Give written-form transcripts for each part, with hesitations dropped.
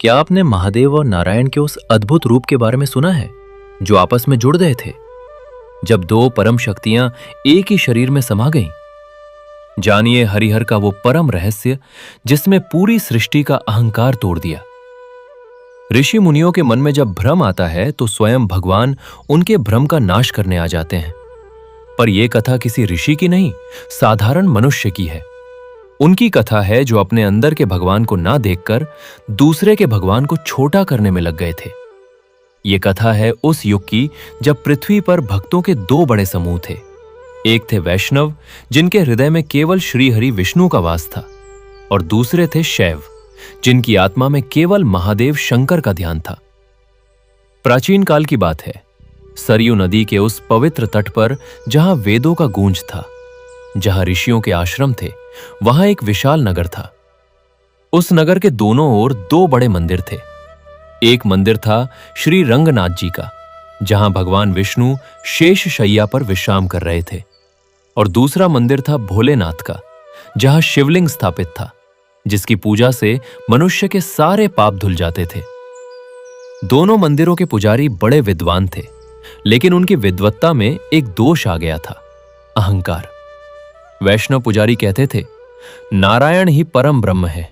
क्या आपने महादेव और नारायण के उस अद्भुत रूप के बारे में सुना है जो आपस में जुड़ गए थे जब दो परम शक्तियां एक ही शरीर में समा गईं? जानिए हरिहर का वो परम रहस्य जिसमें पूरी सृष्टि का अहंकार तोड़ दिया। ऋषि मुनियों के मन में जब भ्रम आता है तो स्वयं भगवान उनके भ्रम का नाश करने आ जाते हैं। पर यह कथा किसी ऋषि की नहीं, साधारण मनुष्य की है। उनकी कथा है जो अपने अंदर के भगवान को ना देखकर दूसरे के भगवान को छोटा करने में लग गए थे। यह कथा है उस युग की जब पृथ्वी पर भक्तों के दो बड़े समूह थे। एक थे वैष्णव जिनके हृदय में केवल श्री हरि विष्णु का वास था, और दूसरे थे शैव जिनकी आत्मा में केवल महादेव शंकर का ध्यान था। प्राचीन काल की बात है, सरयू नदी के उस पवित्र तट पर जहां वेदों का गूंज था, जहां ऋषियों के आश्रम थे, वहां एक विशाल नगर था। उस नगर के दोनों ओर दो बड़े मंदिर थे। एक मंदिर था श्री रंगनाथ जी का, जहां भगवान विष्णु शेष शैया पर विश्राम कर रहे थे, और दूसरा मंदिर था भोलेनाथ का, जहां शिवलिंग स्थापित था, जिसकी पूजा से मनुष्य के सारे पाप धुल जाते थे। दोनों मंदिरों के पुजारी बड़े विद्वान थे, लेकिन उनकी विद्वत्ता में एक दोष आ गया था, अहंकार। वैष्णव पुजारी कहते थे, नारायण ही परम ब्रह्म है।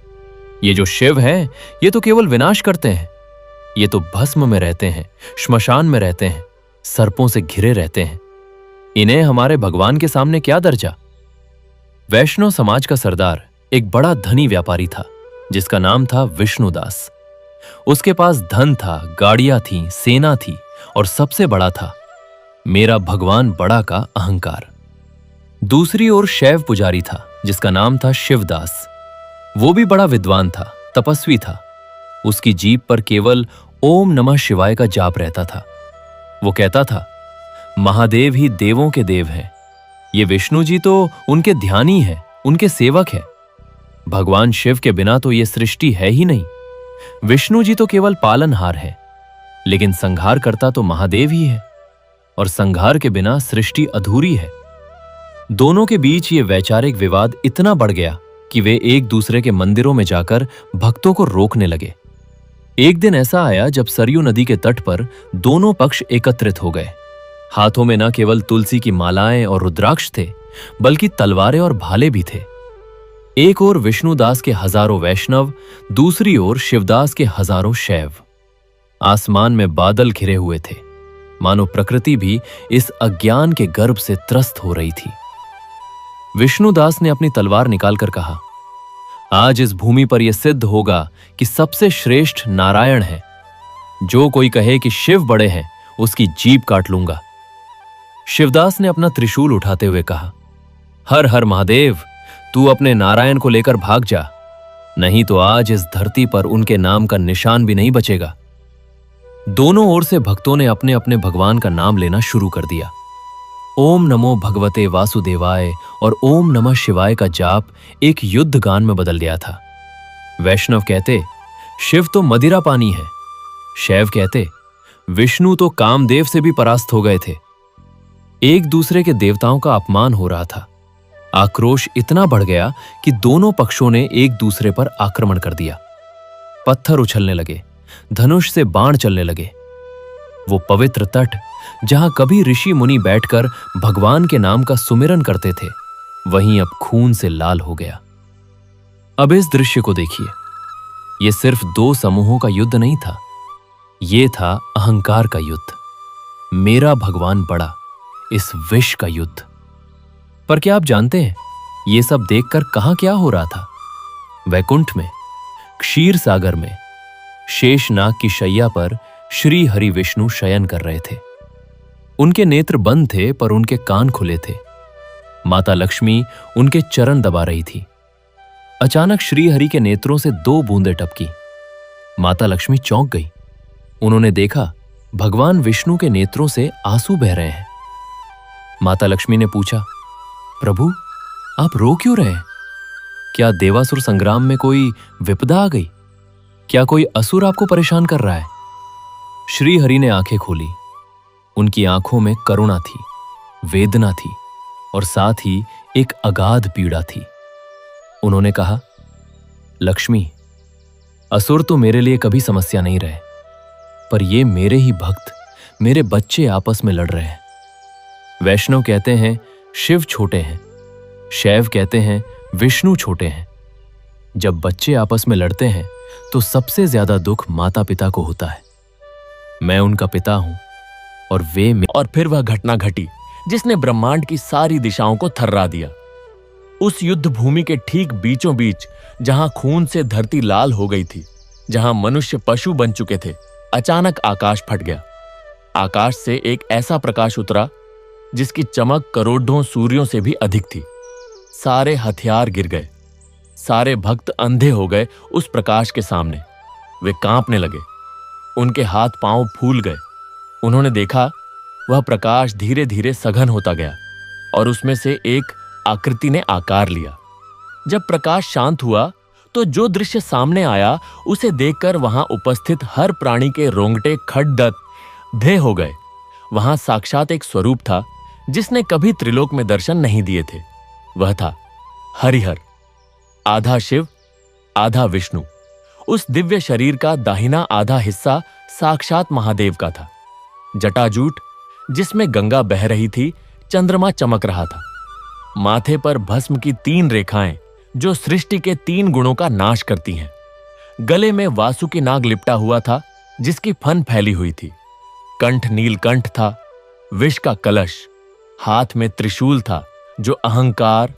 ये जो शिव हैं, ये तो केवल विनाश करते हैं। ये तो भस्म में रहते हैं, श्मशान में रहते हैं, सर्पों से घिरे रहते हैं। इन्हें हमारे भगवान के सामने क्या दर्जा। वैष्णव समाज का सरदार एक बड़ा धनी व्यापारी था, जिसका नाम था विष्णुदास। उसके पास धन था, गाड़ियां थीं, सेना थी, और सबसे बड़ा था मेरा भगवान बड़ा का अहंकार। दूसरी ओर शैव पुजारी था, जिसका नाम था शिवदास। वो भी बड़ा विद्वान था, तपस्वी था। उसकी जीभ पर केवल ओम नमः शिवाय का जाप रहता था। वो कहता था, महादेव ही देवों के देव हैं। ये विष्णु जी तो उनके ध्यानी हैं, उनके सेवक हैं। भगवान शिव के बिना तो ये सृष्टि है ही नहीं। विष्णु जी तो केवल पालनहार है, लेकिन संहार करता तो महादेव ही है, और संहार के बिना सृष्टि अधूरी है। दोनों के बीच ये वैचारिक विवाद इतना बढ़ गया कि वे एक दूसरे के मंदिरों में जाकर भक्तों को रोकने लगे। एक दिन ऐसा आया जब सरयू नदी के तट पर दोनों पक्ष एकत्रित हो गए। हाथों में न केवल तुलसी की मालाएं और रुद्राक्ष थे, बल्कि तलवारें और भाले भी थे। एक ओर विष्णुदास के हजारों वैष्णव, दूसरी ओर शिवदास के हजारों शैव। आसमान में बादल घिरे हुए थे, मानो प्रकृति भी इस अज्ञान के गर्भ से त्रस्त हो रही थी। विष्णुदास ने अपनी तलवार निकालकर कहा, आज इस भूमि पर यह सिद्ध होगा कि सबसे श्रेष्ठ नारायण है। जो कोई कहे कि शिव बड़े हैं, उसकी जीभ काट लूंगा। शिवदास ने अपना त्रिशूल उठाते हुए कहा, हर हर महादेव, तू अपने नारायण को लेकर भाग जा, नहीं तो आज इस धरती पर उनके नाम का निशान भी नहीं बचेगा। दोनों ओर से भक्तों ने अपने अपने भगवान का नाम लेना शुरू कर दिया। ओम नमो भगवते वासुदेवाय और ओम नमः शिवाय का जाप एक युद्ध गान में बदल गया था। वैष्णव कहते, शिव तो मदिरा पानी है। शैव कहते, विष्णु तो कामदेव से भी परास्त हो गए थे। एक दूसरे के देवताओं का अपमान हो रहा था। आक्रोश इतना बढ़ गया कि दोनों पक्षों ने एक दूसरे पर आक्रमण कर दिया। पत्थर उछलने लगे, धनुष से बाण चलने लगे। वो पवित्र तट जहां कभी ऋषि मुनि बैठकर भगवान के नाम का सुमिरन करते थे, वहीं अब खून से लाल हो गया। अब इस दृश्य को देखिए, यह सिर्फ दो समूहों का युद्ध नहीं था, यह था अहंकार का युद्ध, मेरा भगवान बड़ा, इस विष का युद्ध। पर क्या आप जानते हैं यह सब देखकर कहां क्या हो रहा था? वैकुंठ में, क्षीर सागर में, शेषनाग की शैया पर श्री हरि विष्णु शयन कर रहे थे। उनके नेत्र बंद थे, पर उनके कान खुले थे। माता लक्ष्मी उनके चरण दबा रही थी। अचानक श्री हरि के नेत्रों से दो बूंदें टपकी। माता लक्ष्मी चौंक गई। उन्होंने देखा भगवान विष्णु के नेत्रों से आंसू बह रहे हैं। माता लक्ष्मी ने पूछा, प्रभु, आप रो क्यों रहे हैं? क्या देवासुर संग्राम में कोई विपदा आ गई? क्या कोई असुर आपको परेशान कर रहा है? श्री हरि ने आंखें खोली। उनकी आंखों में करुणा थी, वेदना थी, और साथ ही एक अगाध पीड़ा थी। उन्होंने कहा, लक्ष्मी, असुर तो मेरे लिए कभी समस्या नहीं रहे, पर ये मेरे ही भक्त, मेरे बच्चे आपस में लड़ रहे हैं। वैष्णव कहते हैं शिव छोटे हैं, शैव कहते हैं विष्णु छोटे हैं। जब बच्चे आपस में लड़ते हैं तो सबसे ज्यादा दुख माता पिता को होता है। मैं उनका पिता हूं और वे और फिर वह घटना घटी जिसने ब्रह्मांड की सारी दिशाओं को थर्रा दिया। उस युद्ध भूमि के ठीक बीचों बीच, जहां खून से धरती लाल हो गई थी, जहां मनुष्य पशु बन चुके थे, अचानक आकाश फट गया। आकाश से एक ऐसा प्रकाश उतरा जिसकी चमक करोड़ों सूर्यों से भी अधिक थी। सारे हथियार गिर गए, सारे भक्त अंधे हो गए उस प्रकाश के सामने। वे कांपने लगे, उनके हाथ पांव फूल गए। उन्होंने देखा वह प्रकाश धीरे धीरे सघन होता गया और उसमें से एक आकृति ने आकार लिया। जब प्रकाश शांत हुआ तो जो दृश्य सामने आया उसे देखकर वहां उपस्थित हर प्राणी के रोंगटे खड़दत्ते हो गए। वहां साक्षात एक स्वरूप था जिसने कभी त्रिलोक में दर्शन नहीं दिए थे। वह था हरिहर, आधा शिव आधा विष्णु। उस दिव्य शरीर का दाहिना आधा हिस्सा साक्षात महादेव का था। जटाजूट जिसमें गंगा बह रही थी, चंद्रमा चमक रहा था। माथे पर भस्म की 3 रेखाएं जो सृष्टि के 3 गुणों का नाश करती हैं। गले में वासुकी नाग लिपटा हुआ था जिसकी फन फैली हुई थी। कंठ नीलकंठ था, विष का कलश। हाथ में त्रिशूल था जो अहंकार,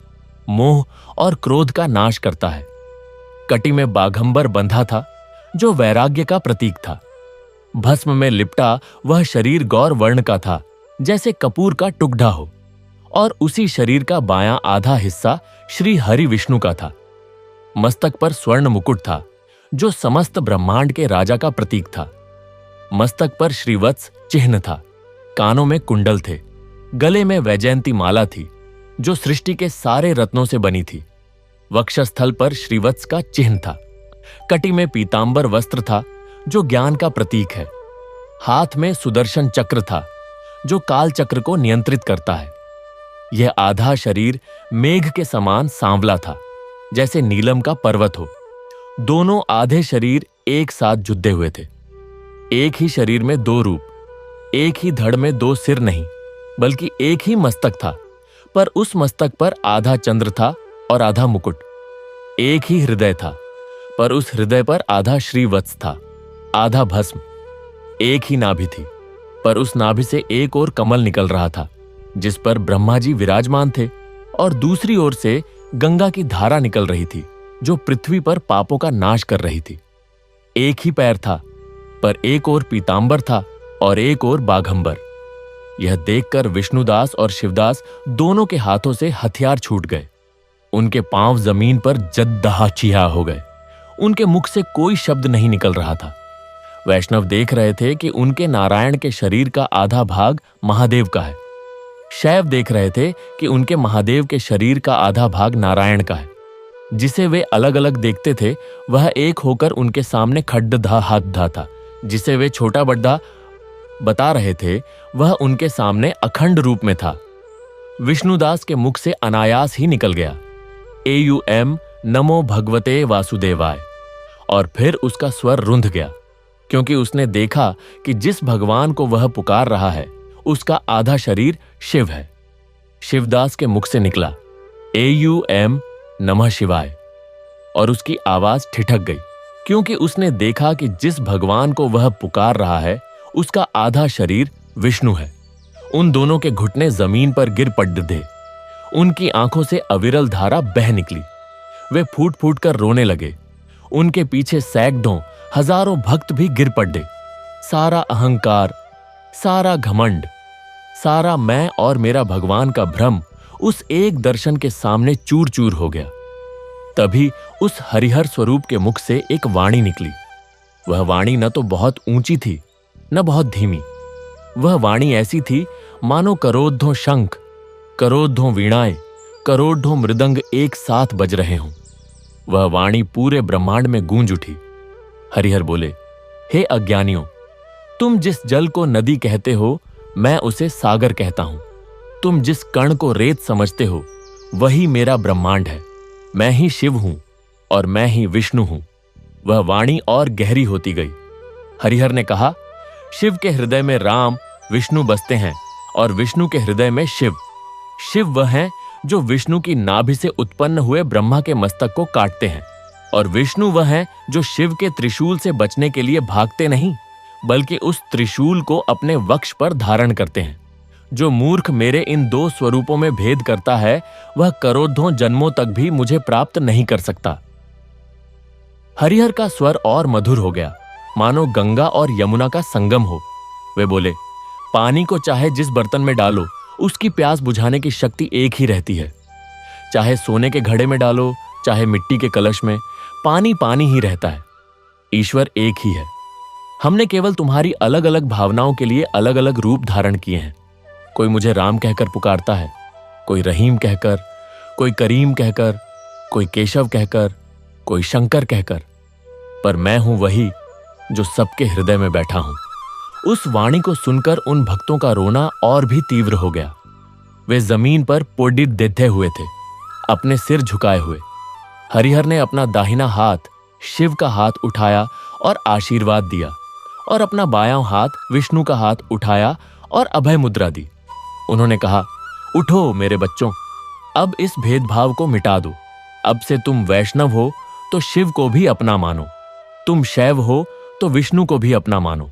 मोह और क्रोध का नाश करता है। कटी में बाघंबर बंधा था जो वैराग्य का प्रतीक था। भस्म में लिपटा वह शरीर गौर वर्ण का था, जैसे कपूर का टुकड़ा हो, और उसी शरीर का बायां आधा हिस्सा श्री हरि विष्णु का था। मस्तक पर स्वर्ण मुकुट था जो समस्त ब्रह्मांड के राजा का प्रतीक था। मस्तक पर श्रीवत्स चिन्ह था, कानों में कुंडल थे, गले में वैजयंती माला थी जो सृष्टि के सारे रत्नों से बनी थी। वक्षस्थल पर श्रीवत्स का चिन्ह था। कटी में पीतांबर वस्त्र था जो ज्ञान का प्रतीक है। हाथ में सुदर्शन चक्र था जो काल चक्र को नियंत्रित करता है। यह आधा शरीर मेघ के समान सांवला था, जैसे नीलम का पर्वत हो। दोनों आधे शरीर एक साथ जुड़े हुए थे। एक ही शरीर में 2 रूप, एक ही धड़ में 2 सिर नहीं, बल्कि एक ही मस्तक था, पर उस मस्तक पर आधा चंद्र था और आधा मुकुट। एक ही हृदय था, पर उस हृदय पर आधा श्रीवत्स था, आधा भस्म। एक ही नाभि थी, पर उस नाभि से एक और कमल निकल रहा था जिस पर ब्रह्मा जी विराजमान थे, और दूसरी ओर से गंगा की धारा निकल रही थी जो पृथ्वी पर पापों का नाश कर रही थी। एक ही पैर था, पर एक ओर पीतांबर था और एक ओर बाघंबर। यह देखकर विष्णुदास और शिवदास दोनों के हाथों से हथियार छूट गए। उनके पांव जमीन पर जद्दहाचिया हो गए। उनके मुख से कोई शब्द नहीं निकल रहा था। वैष्णव देख रहे थे कि उनके नारायण के शरीर का आधा भाग महादेव का है। शैव देख रहे थे कि उनके महादेव के शरीर का आधा भाग नारायण का है। जिसे वे अलग अलग देखते थे वह एक होकर उनके सामने खड्डधा हाथ था। जिसे वे छोटा बड्डा बता रहे थे वह उनके सामने अखंड रूप में था। विष्णुदास के मुख से अनायास ही निकल गया, AUM नमो भगवते वासुदेवाय। और फिर उसका स्वर रुंध गया, क्योंकि उसने देखा कि जिस भगवान को वह पुकार रहा है उसका आधा शरीर शिव है। शिवदास के मुख से निकला AUM नमः शिवाय, और उसकी आवाज ठिठक गई, क्योंकि उसने देखा कि जिस भगवान को वह पुकार रहा है उसका आधा शरीर विष्णु है। उन दोनों के घुटने जमीन पर गिर पड़े। उनकी आंखों से अविरल धारा बह निकली। वे फूट फूट कर रोने लगे। उनके पीछे सैकड़ों हजारों भक्त भी गिर पड़े। सारा अहंकार, सारा घमंड, सारा मैं और मेरा भगवान का भ्रम उस एक दर्शन के सामने चूर चूर हो गया। तभी उस हरिहर स्वरूप के मुख से एक वाणी निकली। वह वाणी न तो बहुत ऊंची थी न बहुत धीमी। वह वाणी ऐसी थी मानो करोड़ों शंख, करोड़ों वीणाएं, करोड़ों मृदंग एक साथ बज रहे हों। वह वाणी पूरे ब्रह्मांड में गूंज उठी। हरिहर बोले, हे अज्ञानियों, तुम जिस जल को नदी कहते हो मैं उसे सागर कहता हूं। तुम जिस कण को रेत समझते हो वही मेरा ब्रह्मांड है। मैं ही शिव हूं और मैं ही विष्णु हूं। वह वाणी और गहरी होती गई। हरिहर ने कहा, शिव के हृदय में राम विष्णु बसते हैं और विष्णु के हृदय में शिव। शिव वह हैं जो विष्णु की नाभि से उत्पन्न हुए ब्रह्मा के मस्तक को काटते हैं, और विष्णु वह हैं जो शिव के त्रिशूल से बचने के लिए भागते नहीं, बल्कि उस त्रिशूल को अपने वक्ष पर धारण करते हैं। जो मूर्ख मेरे इन दो स्वरूपों में भेद करता है, वह करोड़ों जन्मों तक भी मुझे प्राप्त नहीं कर सकता। हरिहर का स्वर और मधुर हो गया, मानो गंगा और यमुना का संगम हो। वे बोले, पानी को चाहे जिस बर्तन में डालो, उसकी प्यास बुझाने की शक्ति एक ही रहती है। चाहे सोने के घड़े में डालो, चाहे मिट्टी के कलश में, पानी पानी ही रहता है। ईश्वर एक ही है। हमने केवल तुम्हारी अलग अलग भावनाओं के लिए अलग अलग रूप धारण किए हैं। कोई मुझे राम कहकर पुकारता है, कोई रहीम कहकर, कोई करीम कहकर, कोई केशव कहकर, कोई शंकर कहकर, पर मैं हूं वही जो सबके हृदय में बैठा हूं। उस वाणी को सुनकर उन भक्तों का रोना और भी तीव्र हो गया। वे जमीन पर पोडित देते हुए थे, अपने सिर झुकाए हुए। हरिहर ने अपना दाहिना हाथ शिव का हाथ उठाया और आशीर्वाद दिया, और अपना बायां हाथ विष्णु का हाथ उठाया और अभय मुद्रा दी। उन्होंने कहा, उठो मेरे बच्चों, अब इस भेदभाव को मिटा दो। अब से तुम वैष्णव हो तो शिव को भी अपना मानो, तुम शैव हो तो विष्णु को भी अपना मानो।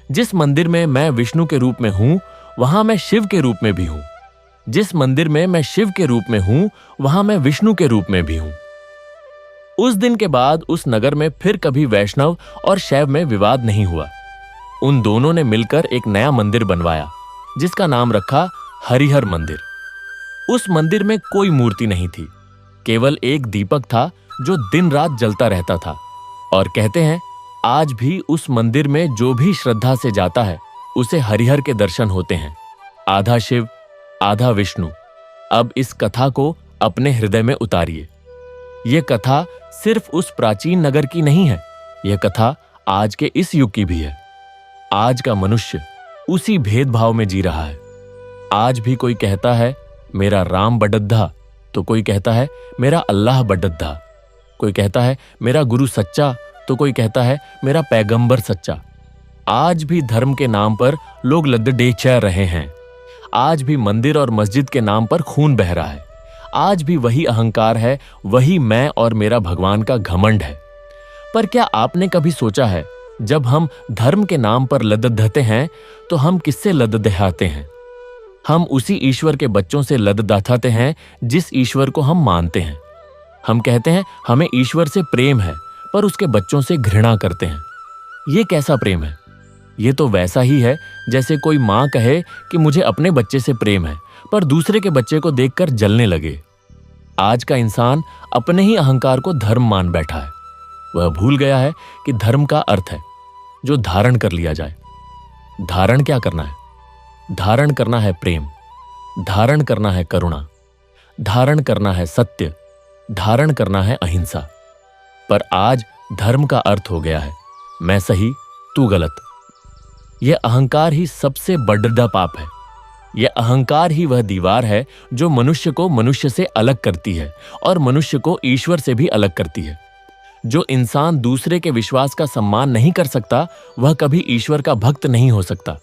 जिस मंदिर में मैं विष्णु के रूप में हूं, वहां मैं शिव के रूप में भी हूं। जिस मंदिर में मैं शिव के रूप में हूं, वहां मैं विष्णु के रूप में भी हूं। उस दिन के बाद उस नगर में फिर कभी वैष्णव और शैव में विवाद नहीं हुआ। उन दोनों ने मिलकर एक नया मंदिर बनवाया, जिसका नाम रखा हरिहर मंदिर। उस मंदिर में कोई मूर्ति नहीं थी, केवल एक दीपक था जो दिन रात जलता रहता था। और कहते हैं, आज भी उस मंदिर में जो भी श्रद्धा से जाता है, उसे हरिहर के दर्शन होते हैं। आधा शिव, आधा विष्णु। अब इस कथा को अपने हृदय में उतारिए। यह कथा सिर्फ उस प्राचीन नगर की नहीं है, यह कथा आज के इस युग की भी है। आज का मनुष्य उसी भेदभाव में जी रहा है। आज भी कोई कहता है मेरा राम बडद्धा, तो कोई कहता है मेरा अल्लाह बडद्धा। कोई कहता है मेरा गुरु सच्चा, तो कोई कहता है मेरा पैगंबर सच्चा। आज भी धर्म के नाम पर लोग लद्दे चढ़ रहे हैं। आज भी मंदिर और मस्जिद के नाम पर खून बह रहा है। आज भी वही अहंकार है, वही मैं और मेरा भगवान का घमंड है। पर क्या आपने कभी सोचा है, जब हम धर्म के नाम पर लद्दते हैं, तो हम किससे लद्दहाते हैं? हम उसी ईश्वर के बच्चों से लद्दहाते हैं जिस ईश्वर को हम मानते हैं। हम कहते हैं हमें ईश्वर से प्रेम है, पर उसके बच्चों से घृणा करते हैं। ये कैसा प्रेम है? ये तो वैसा ही है जैसे कोई माँ कहे कि मुझे अपने बच्चे से प्रेम है, पर दूसरे के बच्चे को देखकर जलने लगे। आज का इंसान अपने ही अहंकार को धर्म मान बैठा है। वह भूल गया है कि धर्म का अर्थ है जो धारण कर लिया जाए। धारण क्या करना है? धारण करना है प्रेम, धारण करना है करुणा, धारण करना है सत्य, धारण करना है अहिंसा। पर आज धर्म का अर्थ हो गया है मैं सही, तू गलत। यह अहंकार ही सबसे बड़ा पाप है। यह अहंकार ही वह दीवार है जो मनुष्य को मनुष्य से अलग करती है और मनुष्य को ईश्वर से भी अलग करती है। जो इंसान दूसरे के विश्वास का सम्मान नहीं कर सकता, वह कभी ईश्वर का भक्त नहीं हो सकता।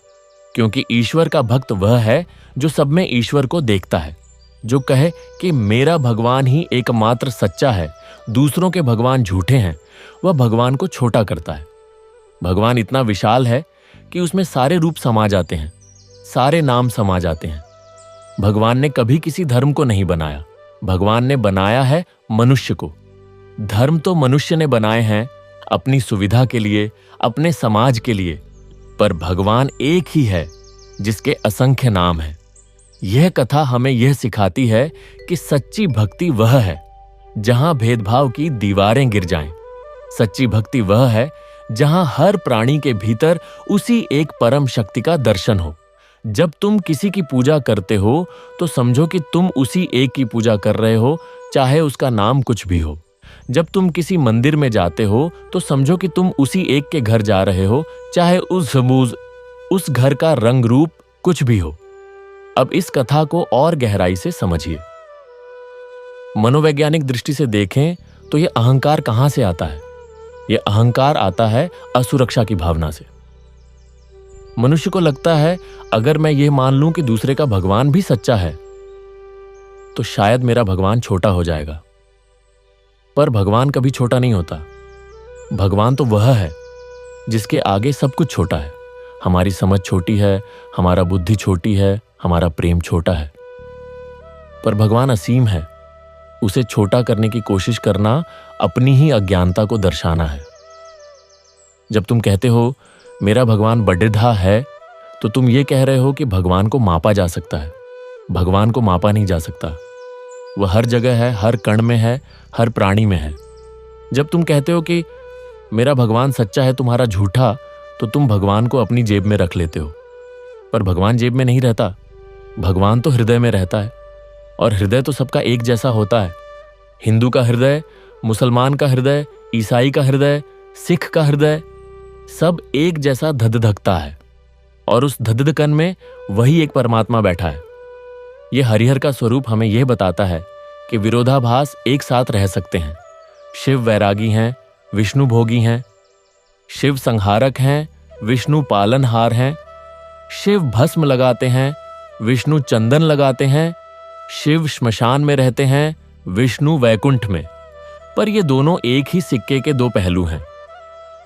क्योंकि ईश्वर का भक्त वह है जो सब में ईश्वर को देखता है, जो कहे कि मेरा भगवान ही एकमात्र सच्चा है, दूसरों के भगवान झूठे हैं। वह भगवान को छोटा करता है। भगवान इतना विशाल है कि उसमें सारे रूप समा जाते हैं, सारे नाम समा जाते हैं। भगवान ने कभी किसी धर्म को नहीं बनाया, भगवान ने बनाया है मनुष्य को। धर्म तो मनुष्य ने बनाए हैं अपनी सुविधा के लिए, अपने समाज के लिए, पर भगवान एक ही है जिसके असंख्य नाम हैं। यह कथा हमें यह सिखाती है कि सच्ची भक्ति वह है जहां भेदभाव की दीवारें गिर जाएं। सच्ची भक्ति वह है जहां हर प्राणी के भीतर उसी एक परम शक्ति का दर्शन हो। जब तुम किसी की पूजा करते हो तो समझो कि तुम उसी एक की पूजा कर रहे हो, चाहे उसका नाम कुछ भी हो। जब तुम किसी मंदिर में जाते हो तो समझो कि तुम उसी एक के घर जा रहे हो, चाहे उस घर का रंग रूप कुछ भी हो। अब इस कथा को और गहराई से समझिए। मनोवैज्ञानिक दृष्टि से देखें तो यह अहंकार कहां से आता है? यह अहंकार आता है असुरक्षा की भावना से। मनुष्य को लगता है अगर मैं यह मान लूं कि दूसरे का भगवान भी सच्चा है तो शायद मेरा भगवान छोटा हो जाएगा। पर भगवान कभी छोटा नहीं होता। भगवान तो वह है जिसके आगे सब कुछ छोटा है। हमारी समझ छोटी है, हमारा बुद्धि छोटी है, हमारा प्रेम छोटा है, पर भगवान असीम है। उसे छोटा करने की कोशिश करना अपनी ही अज्ञानता को दर्शाना है। जब तुम कहते हो मेरा भगवान बड्ढा है तो तुम ये कह रहे हो कि भगवान को मापा जा सकता है। भगवान को मापा नहीं जा सकता। वह हर जगह है, हर कण में है, हर प्राणी में है। जब तुम कहते हो कि मेरा भगवान सच्चा है, तुम्हारा झूठा, तो तुम भगवान को अपनी जेब में रख लेते हो। पर भगवान जेब में नहीं रहता। भगवान तो हृदय में रहता है, और हृदय तो सबका एक जैसा होता है। हिंदू का हृदय, मुसलमान का हृदय, ईसाई का हृदय, सिख का हृदय, सब एक जैसा धधकता है, और उस धधकन में वही एक परमात्मा बैठा है। यह हरिहर का स्वरूप हमें यह बताता है कि विरोधाभास एक साथ रह सकते हैं। शिव वैरागी हैं, विष्णु भोगी हैं। शिव संहारक हैं, विष्णु पालनहार हैं। शिव भस्म लगाते हैं, विष्णु चंदन लगाते हैं। शिव श्मशान में रहते हैं, विष्णु वैकुंठ में। पर ये दोनों एक ही सिक्के के दो पहलू हैं।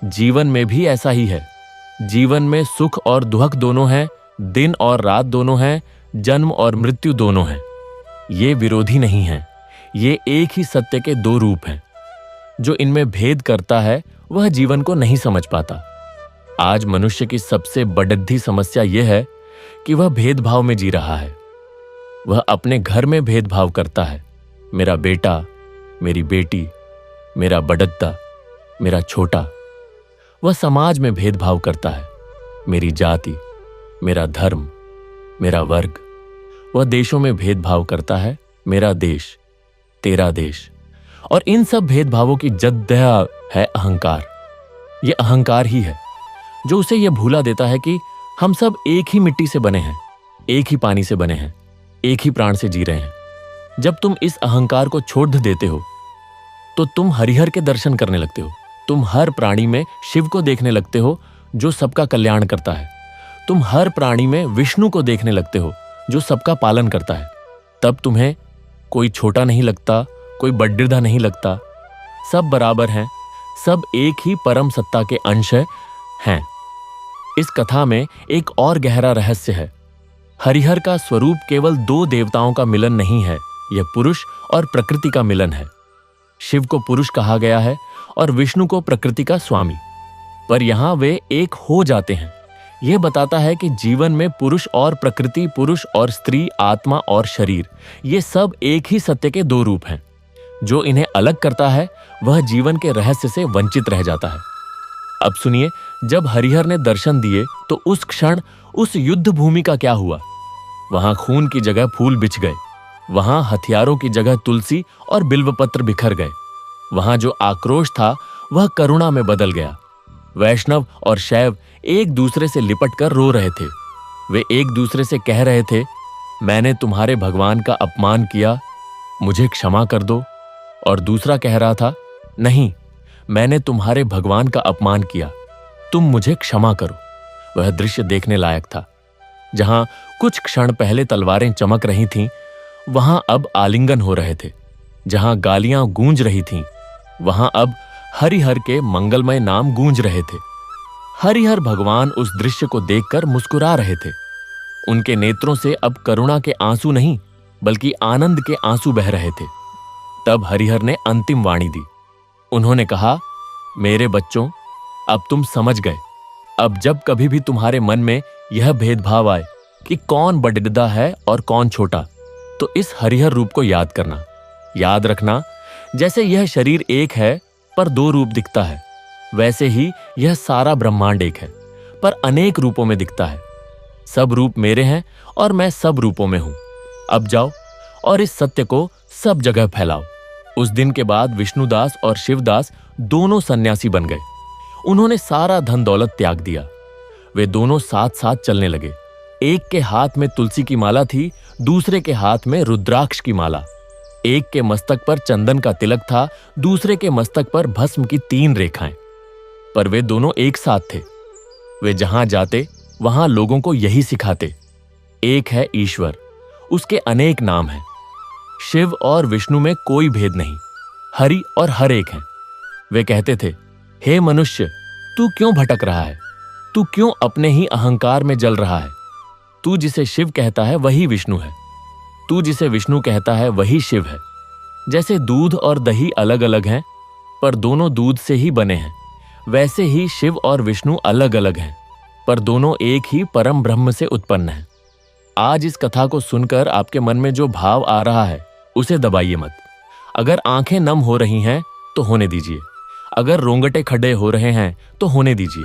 जीवन में भी ऐसा ही है। जीवन में सुख और दुख दोनों हैं, दिन और रात दोनों हैं, जन्म और मृत्यु दोनों हैं। ये विरोधी नहीं हैं, ये एक ही सत्य के दो रूप हैं। जो इनमें भेद करता है वह जीवन को नहीं समझ पाता। आज मनुष्य की सबसे बड़ी समस्या यह है कि वह भेदभाव में जी रहा है। वह अपने घर में भेदभाव करता है। मेरा बेटा, मेरी बेटी, मेरा बड़द्दा, मेरा छोटा। वह समाज में भेदभाव करता है। मेरी जाति, मेरा धर्म, मेरा वर्ग। वह देशों में भेदभाव करता है। मेरा देश, तेरा देश। और इन सब भेदभावों की जद्दया है अहंकार। यह अहंकार ही है जो उसे यह भूला देता है कि हम सब एक ही मिट्टी से बने हैं, एक ही पानी से बने हैं, एक ही प्राण से जी रहे हैं। जब तुम इस अहंकार को छोड़ देते हो तो तुम हरिहर के दर्शन करने लगते हो। तुम हर प्राणी में शिव को देखने लगते हो जो सबका कल्याण करता है। तुम हर प्राणी में विष्णु को देखने लगते हो जो सबका पालन करता है। तब तुम्हें कोई छोटा नहीं लगता, कोई बड्ढा नहीं लगता। सब बराबर हैं, सब एक ही परम सत्ता के अंश हैं। इस कथा में एक और गहरा रहस्य है। हरिहर का स्वरूप केवल दो देवताओं का मिलन नहीं है, यह पुरुष और प्रकृति का मिलन है। शिव को पुरुष कहा गया है और विष्णु को प्रकृति का स्वामी, पर यहां वे एक हो जाते हैं। यह बताता है कि जीवन में पुरुष और प्रकृति, पुरुष और स्त्री, आत्मा और शरीर, ये सब एक ही सत्य के दो रूप हैं। जो इन्हें अलग करता है वह जीवन के रहस्य से वंचित रह जाता है। अब सुनिए, जब हरिहर ने दर्शन दिए तो उस क्षण उस युद्ध भूमि का क्या हुआ। वहां खून की जगह फूल बिछ गए। वहां हथियारों की जगह तुलसी और बिल्वपत्र बिखर गए। वहां जो आक्रोश था वह करुणा में बदल गया। वैष्णव और शैव एक दूसरे से लिपट कर रो रहे थे। वे एक दूसरे से कह रहे थे, मैंने तुम्हारे भगवान का अपमान किया, मुझे क्षमा कर दो। और दूसरा कह रहा था, नहीं, मैंने तुम्हारे भगवान का अपमान किया, तुम मुझे क्षमा करो। वह दृश्य देखने लायक था। जहां कुछ क्षण पहले तलवारें चमक रही थीं, वहां अब आलिंगन हो रहे थे। जहां गालियां गूंज रही थीं, वहां अब हरिहर के मंगलमय नाम गूंज रहे थे। हरिहर भगवान उस दृश्य को देखकर मुस्कुरा रहे थे। उनके नेत्रों से अब करुणा के आंसू नहीं बल्कि आनंद के आंसू बह रहे थे। तब हरिहर ने अंतिम वाणी दी। उन्होंने कहा, मेरे बच्चों, अब तुम समझ गए। अब जब कभी भी तुम्हारे मन में यह भेदभाव आए कि कौन बड़िदा है और कौन छोटा, तो इस हरिहर रूप को याद करना। याद रखना, जैसे यह शरीर एक है पर दो रूप दिखता है, वैसे ही यह सारा ब्रह्मांड एक है पर अनेक रूपों में दिखता है। सब रूप मेरे हैं और मैं सब रूपों में हूं। अब जाओ और इस सत्य को सब जगह फैलाओ। उस दिन के बाद विष्णुदास और शिवदास दोनों सन्यासी बन गए। उन्होंने सारा धन दौलत त्याग दिया। वे दोनों साथ साथ चलने लगे। एक के हाथ में तुलसी की माला थी, दूसरे के हाथ में रुद्राक्ष की माला। एक के मस्तक पर चंदन का तिलक था, दूसरे के मस्तक पर भस्म की 3 रेखाएं। पर वे दोनों एक साथ थे। वे जहां जाते वहां लोगों को यही सिखाते, एक है ईश्वर, उसके अनेक नाम हैं। शिव और विष्णु में कोई भेद नहीं, हरि और हर एक हैं। वे कहते थे, हे मनुष्य, तू क्यों भटक रहा है? तू क्यों अपने ही अहंकार में जल रहा है? तू जिसे शिव कहता है वही विष्णु है, तू जिसे विष्णु कहता है वही शिव है। जैसे दूध और दही अलग अलग हैं, पर दोनों दूध से ही बने हैं, वैसे ही शिव और विष्णु अलग अलग हैं, पर दोनों एक ही परम ब्रह्म से उत्पन्न हैं। आज इस कथा को सुनकर आपके मन में जो भाव आ रहा है उसे दबाइए मत। अगर आंखें नम हो रही हैं तो होने दीजिए, अगर रोंगटे खड़े हो रहे हैं तो होने दीजिए।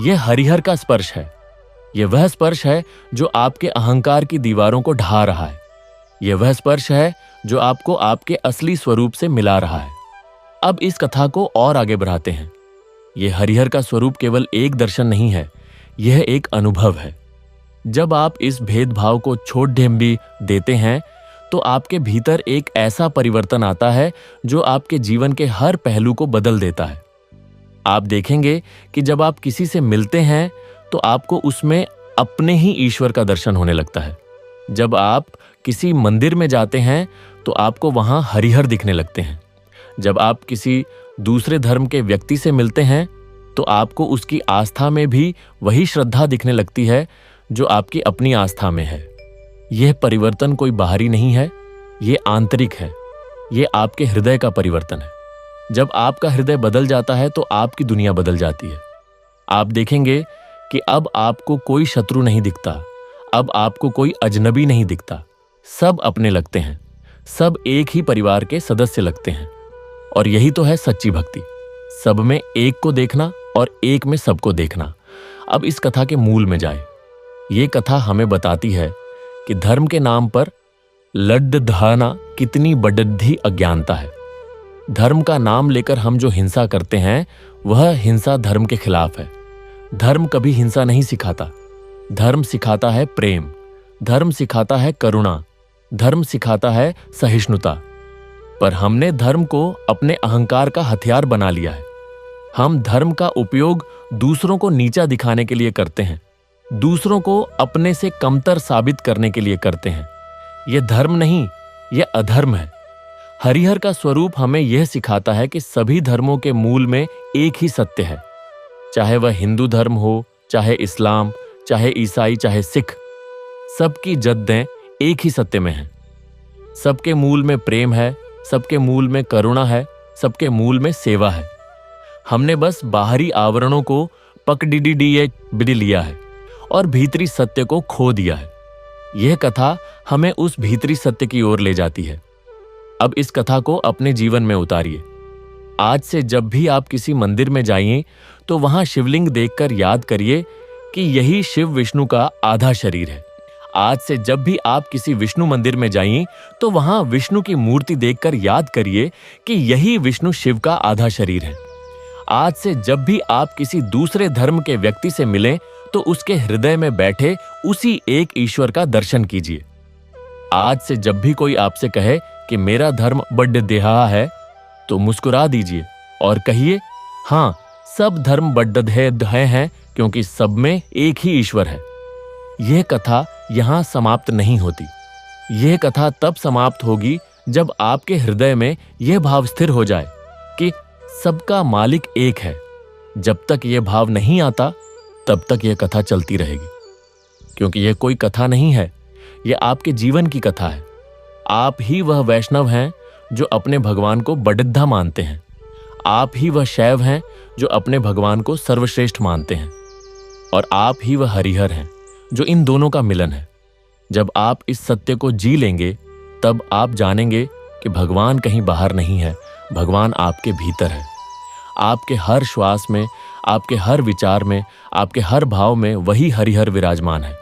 यह हरिहर का स्पर्श है। यह वह स्पर्श है जो आपके अहंकार की दीवारों को ढा रहा है। यह वह स्पर्श है जो आपको आपके असली स्वरूप से मिला रहा है। अब इस कथा को और आगे बढ़ाते हैं। यह हरिहर का स्वरूप केवल एक दर्शन नहीं है, यह एक अनुभव है। जब आप इस भेदभाव को छोड़ ढेम्बी देते हैं तो आपके भीतर एक ऐसा परिवर्तन आता है जो आपके जीवन के हर पहलू को बदल देता है। आप देखेंगे कि जब आप किसी से मिलते हैं तो आपको उसमें अपने ही ईश्वर का दर्शन होने लगता है। जब आप किसी मंदिर में जाते हैं तो आपको वहां हरिहर दिखने लगते हैं। जब आप किसी दूसरे धर्म के व्यक्ति से मिलते हैं तो आपको उसकी आस्था में भी वही श्रद्धा दिखने लगती है जो आपकी अपनी आस्था में है। यह परिवर्तन कोई बाहरी नहीं है, यह आंतरिक है। यह आपके हृदय का परिवर्तन है। जब आपका हृदय बदल जाता है तो आपकी दुनिया बदल जाती है। आप देखेंगे कि अब आपको कोई शत्रु नहीं दिखता, अब आपको कोई अजनबी नहीं दिखता। सब अपने लगते हैं, सब एक ही परिवार के सदस्य लगते हैं। और यही तो है सच्ची भक्ति, सब में एक को देखना और एक में सबको देखना। अब इस कथा के मूल में जाए। ये कथा हमें बताती है कि धर्म के नाम पर लड्ढाना कितनी बड़द्दी अज्ञानता है। धर्म का नाम लेकर हम जो हिंसा करते हैं वह हिंसा धर्म के खिलाफ है। धर्म कभी हिंसा नहीं सिखाता। धर्म सिखाता है प्रेम, धर्म सिखाता है करुणा, धर्म सिखाता है सहिष्णुता। पर हमने धर्म को अपने अहंकार का हथियार बना लिया है। हम धर्म का उपयोग दूसरों को नीचा दिखाने के लिए करते हैं, दूसरों को अपने से कमतर साबित करने के लिए करते हैं। यह धर्म नहीं, यह अधर्म है। हरिहर का स्वरूप हमें यह सिखाता है कि सभी धर्मों के मूल में एक ही सत्य है। चाहे वह हिंदू धर्म हो, चाहे इस्लाम, चाहे ईसाई, चाहे सिख, सबकी जद्दें एक ही सत्य में हैं। सबके मूल में प्रेम है, सबके मूल में करुणा है, सबके मूल में सेवा है। हमने बस बाहरी आवरणों को पकड़िए बिड़ लिया है और भीतरी सत्य को खो दिया है। यह कथा हमें उस भीतरी सत्य की ओर ले जाती है। अब इस कथा को अपने जीवन में उतारिए। आज से जब भी आप किसी मंदिर में जाइए तो वहां शिवलिंग देखकर याद करिए कि यही शिव विष्णु का आधा शरीर है। आज से जब भी आप किसी विष्णु मंदिर में जाइए तो वहां विष्णु की मूर्ति देखकर याद करिए कि यही विष्णु शिव का आधा शरीर है। आज से जब भी आप किसी दूसरे धर्म के व्यक्ति से मिलें तो उसके हृदय में बैठे उसी एक ईश्वर का दर्शन कीजिए। आज से जब भी कोई आपसे कहे कि मेरा धर्म बड्ड देहा है तो मुस्कुरा दीजिए और कहिए, हाँ, सब धर्म बड्डधे हैं क्योंकि सब में एक ही ईश्वर है। यह कथा यहां समाप्त नहीं होती। यह कथा तब समाप्त होगी जब आपके हृदय में यह भाव स्थिर हो जाए कि सबका मालिक एक है। जब तक यह भाव नहीं आता तब तक यह कथा चलती रहेगी, क्योंकि यह कोई कथा नहीं है, यह आपके जीवन की कथा है। आप ही वह वैष्णव हैं जो अपने भगवान को बड़द्धा मानते हैं। आप ही वह शैव हैं जो अपने भगवान को सर्वश्रेष्ठ मानते हैं। और आप ही वह हरिहर हैं जो इन दोनों का मिलन है। जब आप इस सत्य को जी लेंगे तब आप जानेंगे कि भगवान कहीं बाहर नहीं है, भगवान आपके भीतर है। आपके हर श्वास में, आपके हर विचार में, आपके हर भाव में वही हरिहर विराजमान है।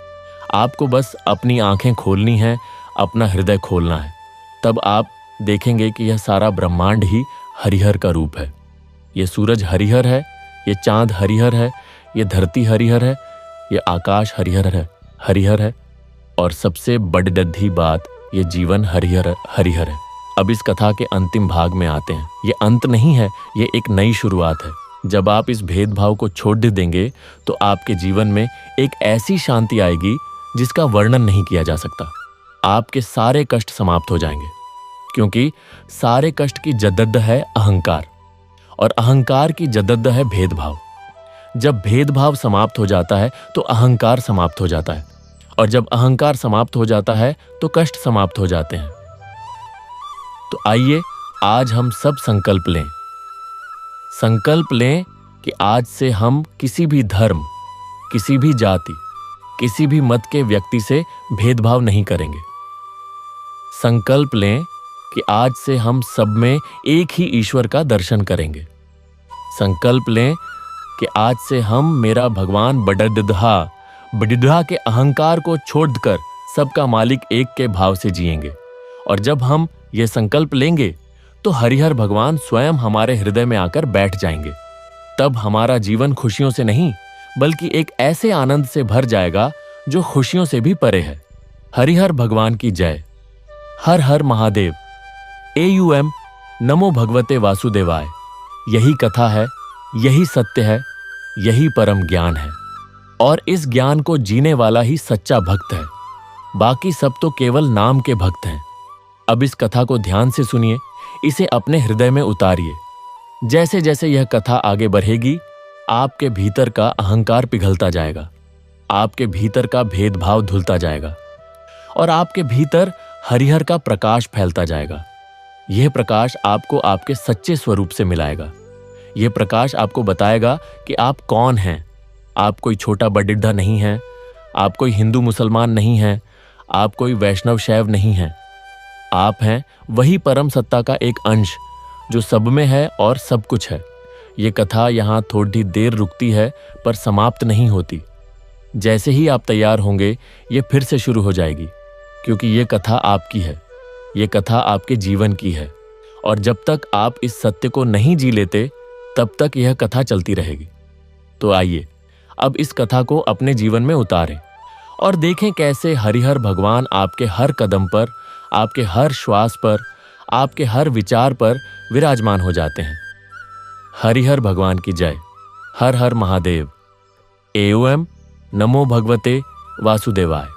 आपको बस अपनी आंखें खोलनी है, अपना हृदय खोलना है। तब आप देखेंगे कि यह सारा ब्रह्मांड ही हरिहर का रूप है। यह सूरज हरिहर है, यह चांद हरिहर है, यह धरती हरिहर है, यह आकाश हरिहर है और सबसे बड़द्दी बात, यह जीवन हरिहर है। अब इस कथा के अंतिम भाग में आते हैं। यह अंत नहीं है, यह एक नई शुरुआत है। जब आप इस भेदभाव को छोड़ देंगे तो आपके जीवन में एक ऐसी शांति आएगी जिसका वर्णन नहीं किया जा सकता। आपके सारे कष्ट समाप्त हो जाएंगे, क्योंकि सारे कष्ट की जद्दद है अहंकार, और अहंकार की जद्दद है भेदभाव। जब भेदभाव समाप्त हो जाता है तो अहंकार समाप्त हो जाता है, और जब अहंकार समाप्त हो जाता है तो कष्ट समाप्त हो जाते हैं। तो आइए आज हम सब संकल्प लें। संकल्प लें कि आज से हम किसी भी धर्म, किसी भी जाति, किसी भी मत के व्यक्ति से भेदभाव नहीं करेंगे। संकल्प लें कि आज से हम सब में एक ही ईश्वर का दर्शन करेंगे। संकल्प लें कि आज से हम मेरा भगवान बडिद्धा के अहंकार को छोड़कर सबका मालिक एक के भाव से जिएंगे। और जब हम ये संकल्प लेंगे तो हरिहर भगवान स्वयं हमारे हृदय में आकर बैठ जाएंगे। तब हमारा जीवन खुशियों से नहीं बल्कि एक ऐसे आनंद से भर जाएगा जो खुशियों से भी परे है। हरिहर भगवान की जय। हर हर महादेव। AUM नमो भगवते वासुदेवाय। यही कथा है, यही सत्य है, यही परम ज्ञान है, और इस ज्ञान को जीने वाला ही सच्चा भक्त है। बाकी सब तो केवल नाम के भक्त हैं। अब इस कथा को ध्यान से सुनिए, इसे अपने हृदय में उतारिए। जैसे जैसे यह कथा आगे बढ़ेगी, आपके भीतर का अहंकार पिघलता जाएगा, आपके भीतर का भेदभाव धुलता जाएगा, और आपके भीतर हरिहर का प्रकाश फैलता जाएगा। यह प्रकाश आपको आपके सच्चे स्वरूप से मिलाएगा। यह प्रकाश आपको बताएगा कि आप कौन हैं। आप कोई छोटा बडिद्धा नहीं हैं, आप कोई हिंदू मुसलमान नहीं हैं, आप कोई वैष्णव शैव नहीं हैं। आप हैं वही परम सत्ता का एक अंश जो सब में है और सब कुछ है। ये कथा यहाँ थोड़ी देर रुकती है पर समाप्त नहीं होती। जैसे ही आप तैयार होंगे ये फिर से शुरू हो जाएगी, क्योंकि ये कथा आपकी है, ये कथा आपके जीवन की है। और जब तक आप इस सत्य को नहीं जी लेते तब तक यह कथा चलती रहेगी। तो आइए अब इस कथा को अपने जीवन में उतारें और देखें कैसे हरिहर भगवान आपके हर कदम पर, आपके हर श्वास पर, आपके हर विचार पर विराजमान हो जाते हैं। हरिहर भगवान की जय। हर हर महादेव। AUM नमो भगवते वासुदेवाय।